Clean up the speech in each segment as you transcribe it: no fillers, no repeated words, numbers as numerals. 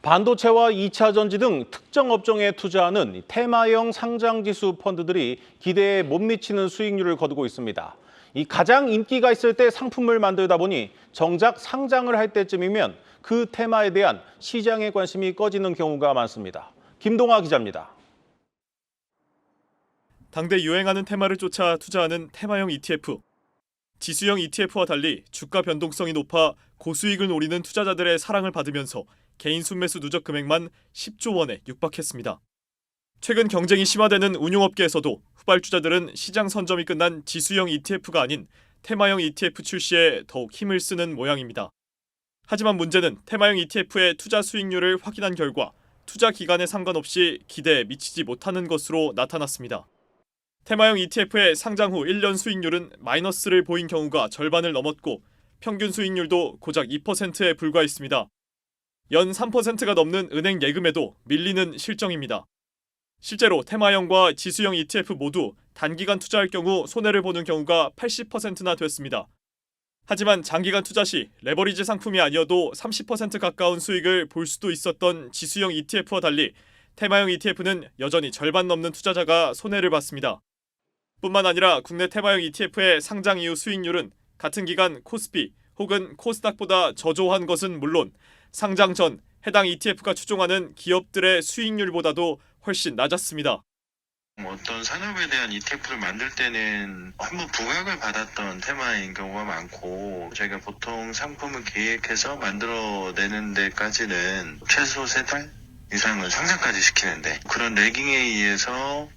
반도체와 2차 전지 등 특정 업종에 투자하는 테마형 상장지수 펀드들이 기대에 못 미치는 수익률을 거두고 있습니다. 이 가장 인기가 있을 때 상품을 만들다 보니 정작 상장을 할 때쯤이면 그 테마에 대한 시장의 관심이 꺼지는 경우가 많습니다. 김동아 기자입니다. 당대 유행하는 테마를 쫓아 투자하는 테마형 ETF. 지수형 ETF와 달리 주가 변동성이 높아 고수익을 노리는 투자자들의 사랑을 받으면서 개인 순매수 누적 금액만 10조 원에 육박했습니다. 최근 경쟁이 심화되는 운용업계에서도 후발주자들은 시장 선점이 끝난 지수형 ETF가 아닌 테마형 ETF 출시에 더욱 힘을 쓰는 모양입니다. 하지만 문제는 테마형 ETF의 투자 수익률을 확인한 결과 투자 기간에 상관없이 기대에 미치지 못하는 것으로 나타났습니다. 테마형 ETF의 상장 후 1년 수익률은 마이너스를 보인 경우가 절반을 넘었고 평균 수익률도 고작 2%에 불과했습니다. 연 3%가 넘는 은행 예금에도 밀리는 실정입니다. 실제로 테마형과 지수형 ETF 모두 단기간 투자할 경우 손해를 보는 경우가 80%나 됐습니다. 하지만 장기간 투자 시 레버리지 상품이 아니어도 30% 가까운 수익을 볼 수도 있었던 지수형 ETF와 달리 테마형 ETF는 여전히 절반 넘는 투자자가 손해를 봤습니다. 뿐만 아니라 국내 테마형 ETF의 상장 이후 수익률은 같은 기간 코스피 혹은 코스닥보다 저조한 것은 물론 상장 전 해당 ETF가 추종하는 기업들의 수익률보다도 훨씬 낮았습니다. 어떤 산업에 대한 ETF를 만들 때는 한번 부각을 받았던 테마인 경우가 많고 저희가 보통 상품을 기획해서 만들어내는 데까지는 최소 3달 이상을 상장까지 시키는데 그런 레깅에 의해서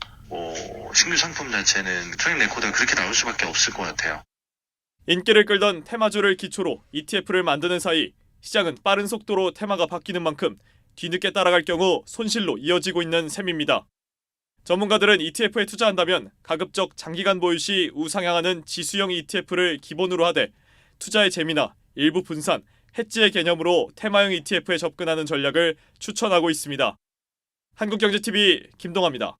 신규 상품 자체는 트랙 레코드가 그렇게 나올 수밖에 없을 것 같아요. 인기를 끌던 테마주를 기초로 ETF를 만드는 사이 시장은 빠른 속도로 테마가 바뀌는 만큼 뒤늦게 따라갈 경우 손실로 이어지고 있는 셈입니다. 전문가들은 ETF에 투자한다면 가급적 장기간 보유 시 우상향하는 지수형 ETF를 기본으로 하되 투자의 재미나 일부 분산, 해지의 개념으로 테마형 ETF에 접근하는 전략을 추천하고 있습니다. 한국경제TV 김동아입니다.